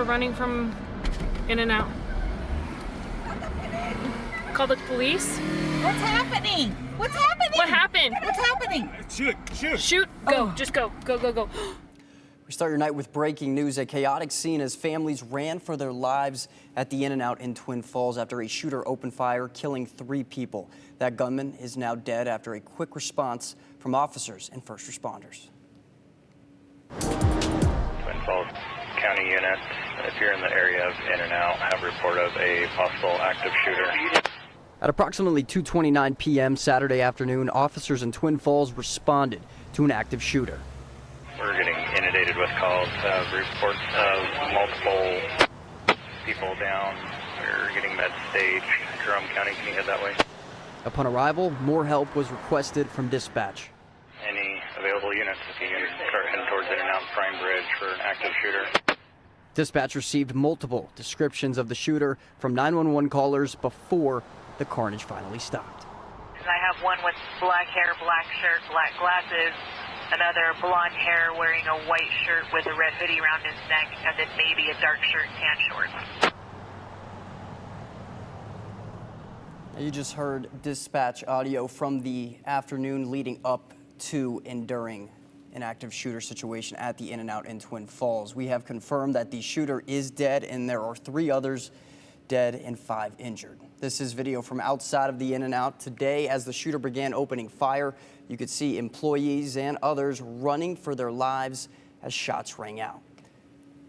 We're running from In-N-Out. Call the police? What's happening? What's happening? What happened? What's happening? Shoot, go, just go. We start your night with breaking news. A chaotic scene as families ran for their lives at the In-N-Out in Twin Falls after a shooter opened fire, killing 3 people. That gunman is now dead after a quick response from officers and first responders. Twin Falls County units, if you're in the area of In-N-Out, have report of a possible active shooter. At approximately 2:29 p.m. Saturday afternoon, officers in Twin Falls responded to an active shooter. We're getting inundated with calls, reports of multiple people down. We're getting med stage. Jerome County, can you head that way? Upon arrival, more help was requested from dispatch. Any available units, if you can start heading towards In-N-Out Prime Bridge for an active shooter. Dispatch received multiple descriptions of the shooter from 911 callers before the carnage finally stopped. I have one with black hair, black shirt, black glasses, another blonde hair wearing a white shirt with a red hoodie around his neck, and then maybe a dark shirt and tan shorts. You just heard dispatch audio from the afternoon leading up to and during an active shooter situation at the In-N-Out in Twin Falls. We have confirmed that the shooter is dead and there are 3 others dead and 5 injured. This is video from outside of the In-N-Out today as the shooter began opening fire. You could see employees and others running for their lives as shots rang out.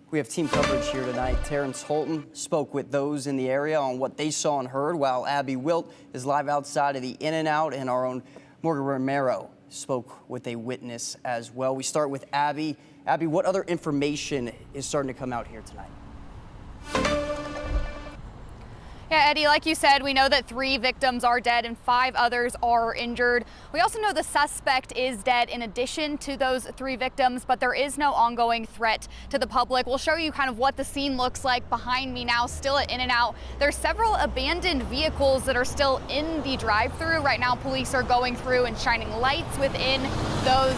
We have team coverage here tonight. Terrence Holton spoke with those in the area on what they saw and heard, while Abby Wilt is live outside of the In-N-Out, and our own Morgan Romero spoke with a witness as well. We start with Abby. Abby, what other information is starting to come out here tonight? Yeah, Eddie, like you said, we know that 3 victims are dead and 5 others are injured. We also know the suspect is dead in addition to those 3 victims, but there is no ongoing threat to the public. We'll show you kind of what the scene looks like behind me now, still at In-N-Out. There's several abandoned vehicles that are still in the drive-thru. Right now, police are going through and shining lights within those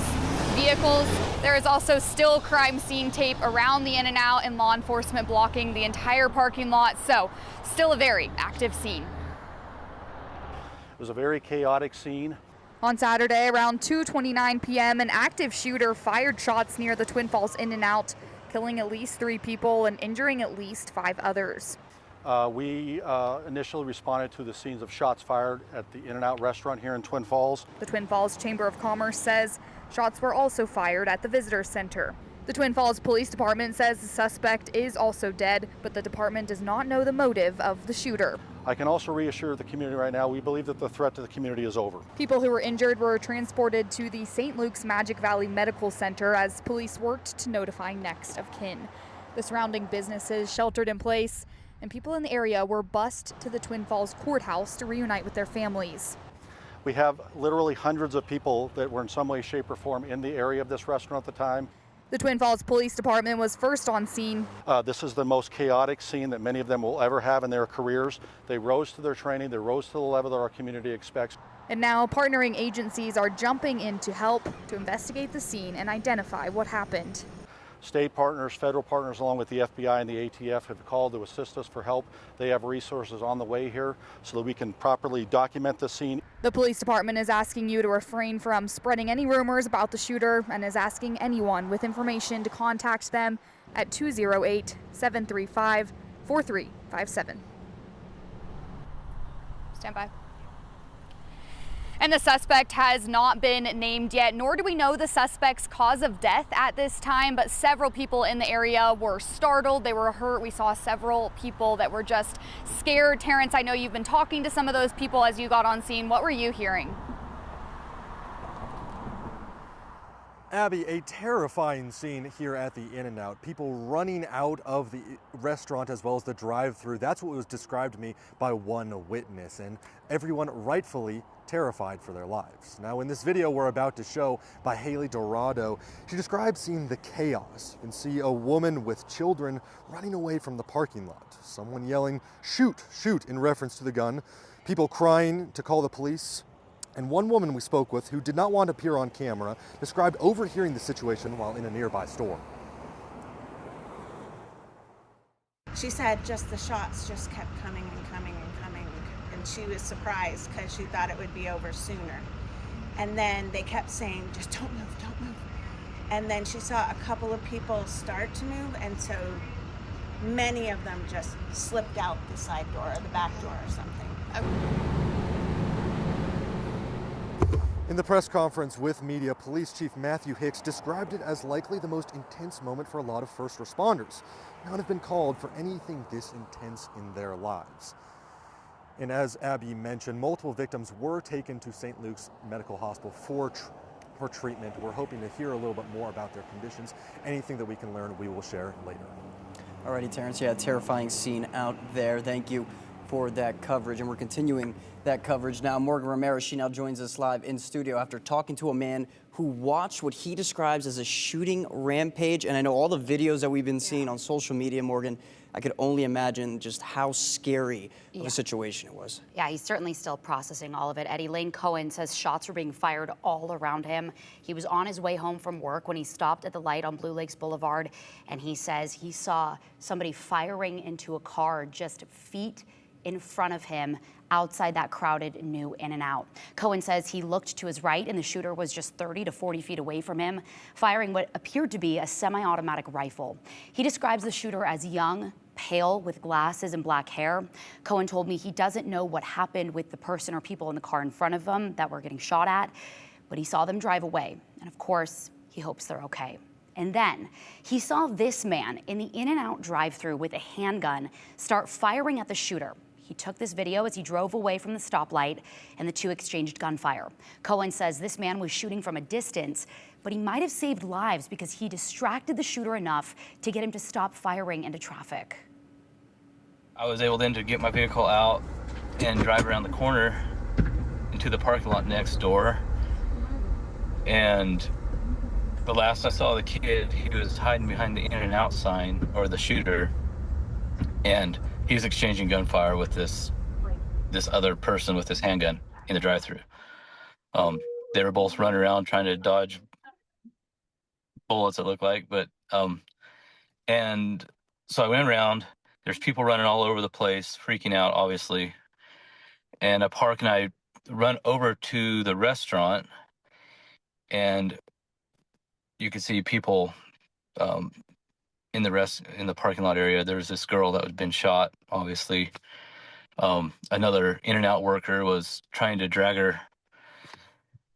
vehicles. There is also still crime scene tape around the In-N-Out and law enforcement blocking the entire parking lot. So still a very active scene. It was a very chaotic scene. On Saturday around 2:29 p.m., an active shooter fired shots near the Twin Falls In-N-Out, killing at least 3 people and injuring at least 5 others. We initially responded to the scenes of shots fired at the In-N-Out restaurant here in Twin Falls. The Twin Falls Chamber of Commerce says shots were also fired at the visitor center. The Twin Falls Police Department says the suspect is also dead, but the department does not know the motive of the shooter. I can also reassure the community right now, we believe that the threat to the community is over. People who were injured were transported to the St. Luke's Magic Valley Medical Center as police worked to notify next of kin. The surrounding businesses sheltered in place, and people in the area were bused to the Twin Falls courthouse to reunite with their families. We have literally hundreds of people that were in some way, shape, or form in the area of this restaurant at the time. The Twin Falls Police Department was first on scene. This is the most chaotic scene that many of them will ever have in their careers. They rose to their training, they rose to the level that our community expects. And now partnering agencies are jumping in to help to investigate the scene and identify what happened. State partners, federal partners, along with the FBI and the ATF have called to assist us for help. They have resources on the way here so that we can properly document the scene. The police department is asking you to refrain from spreading any rumors about the shooter and is asking anyone with information to contact them at 208-735-4357. Stand by. And the suspect has not been named yet, nor do we know the suspect's cause of death at this time, but several people in the area were startled, they were hurt. We saw several people that were just scared. Terrence, I know you've been talking to some of those people as you got on scene. What were you hearing? Abby, a terrifying scene here at the In-N-Out. People running out of the restaurant as well as the drive-thru. That's what was described to me by one witness, and everyone rightfully terrified for their lives. Now, in this video we're about to show by Haley Dorado, she describes seeing the chaos. You can see a woman with children running away from the parking lot. Someone yelling, "Shoot, shoot," in reference to the gun. People crying to call the police. And one woman we spoke with, who did not want to appear on camera, described overhearing the situation while in a nearby store. She said just the shots just kept coming and coming and coming, and she was surprised because she thought it would be over sooner. And then they kept saying, just don't move, don't move. And then she saw a couple of people start to move, and so many of them just slipped out the side door or the back door or something. In the press conference with media, Police Chief Matthew Hicks described it as likely the most intense moment for a lot of first responders. None have been called for anything this intense in their lives. And as Abby mentioned, multiple victims were taken to St. Luke's Medical Hospital for treatment. We're hoping to hear a little bit more about their conditions. Anything that we can learn, we will share later. Alrighty, Terrence, yeah, terrifying scene out there. Thank you for that coverage, and we're continuing that coverage now. Morgan Ramirez, she now joins us live in studio after talking to a man who watched what he describes as a shooting rampage. And I know all the videos that we've been seeing on social media, Morgan, I could only imagine just how scary of a situation it was. Yeah, he's certainly still processing all of it. Eddie, Lane Cohen says shots were being fired all around him. He was on his way home from work when he stopped at the light on Blue Lakes Boulevard, and he says he saw somebody firing into a car just feet in front of him outside that crowded new In-N-Out. Cohen says he looked to his right and the shooter was just 30 to 40 feet away from him, firing what appeared to be a semi-automatic rifle. He describes the shooter as young, pale, with glasses and black hair. Cohen told me he doesn't know what happened with the person or people in the car in front of him that were getting shot at, but he saw them drive away. And of course, he hopes they're okay. And then he saw this man in the In-N-Out drive-thru with a handgun start firing at the shooter. He took this video as he drove away from the stoplight, and the two exchanged gunfire. Cohen says this man was shooting from a distance, but he might have saved lives because he distracted the shooter enough to get him to stop firing into traffic. I was able then to get my vehicle out and drive around the corner into the parking lot next door. And the last I saw the kid, he was hiding behind the In-N-Out sign, or the shooter, and he was exchanging gunfire with this other person with his handgun in the drive-thru. They were both running around trying to dodge bullets, it looked like, but and so I went around. There's people running all over the place, freaking out, obviously. And I park and I run over to the restaurant, and you can see people in the parking lot area. There was this girl that had been shot, obviously. Another In-N-Out worker was trying to drag her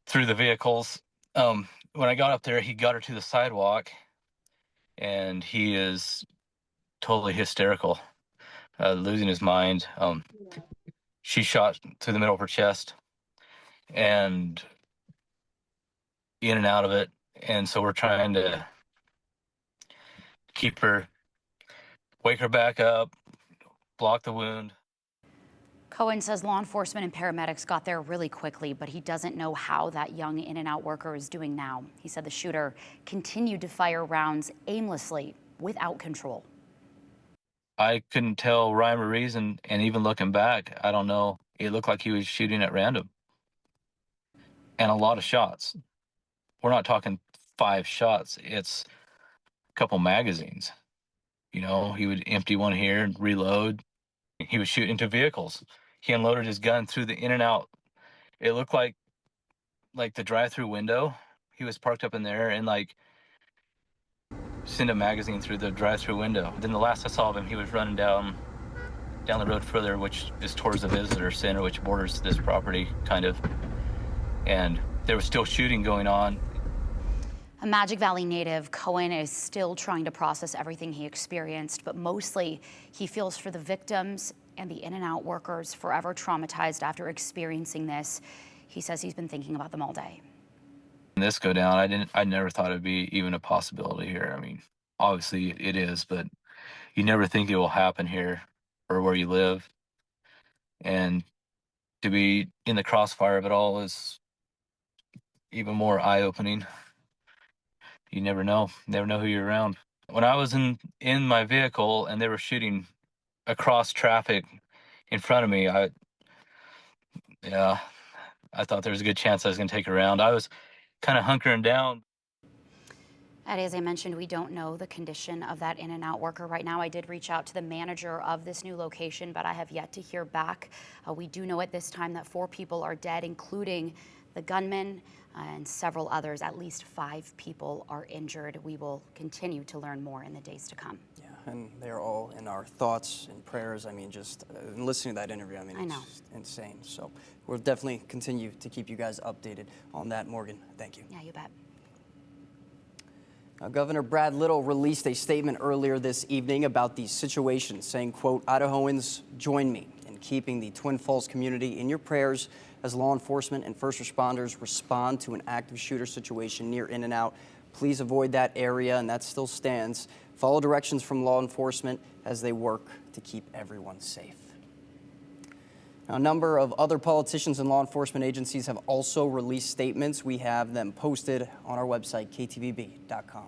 through the vehicles. When I got up there, he got her to the sidewalk, and he is totally hysterical, losing his mind. She shot through the middle of her chest and in and out of it. And so we're trying to keep her, wake her back up, block the wound. Cohen says law enforcement and paramedics got there really quickly, but he doesn't know how that young In-N-Out worker is doing now. He said the shooter continued to fire rounds aimlessly, without control. I couldn't tell rhyme or reason, and even looking back, I don't know. It looked like he was shooting at random. And a lot of shots. We're not talking 5 shots. It's a couple magazines. You know, he would empty one here and reload. He was shooting into vehicles. He unloaded his gun through the In-N-Out. It looked like the drive-through window. He was parked up in there and send a magazine through the drive-through window. Then the last I saw of him, he was running down the road further, which is towards the visitor center, which borders this property, kind of. And there was still shooting going on. A Magic Valley native, Cohen is still trying to process everything he experienced, but mostly he feels for the victims and the In-N-Out workers forever traumatized after experiencing this. He says he's been thinking about them all day. This go down, I never thought it'd be even a possibility here. I mean, obviously it is, but you never think it will happen here or where you live. And to be in the crossfire of it all is even more eye-opening. You never know who you're around. When I was in my vehicle and they were shooting across traffic in front of me, I thought there was a good chance I was going to take a round. I was kind of hunkering down. Eddie, as I mentioned, we don't know the condition of that In-N-Out worker right now. I did reach out to the manager of this new location, but I have yet to hear back. We do know at this time that 4 people are dead, including the gunman and several others. At least 5 people are injured. We will continue to learn more in the days to come. Yeah, and they're all in our thoughts and prayers. I mean, just listening to that interview, I mean, it's just insane. So we'll definitely continue to keep you guys updated on that, Morgan. Thank you. Yeah, you bet. Now, Governor Brad Little released a statement earlier this evening about the situation, saying, quote, Idahoans, join me in keeping the Twin Falls community in your prayers as law enforcement and first responders respond to an active shooter situation near In-N-Out. Please avoid that area, and that still stands. Follow directions from law enforcement as they work to keep everyone safe. Now, a number of other politicians and law enforcement agencies have also released statements. We have them posted on our website, ktvb.com.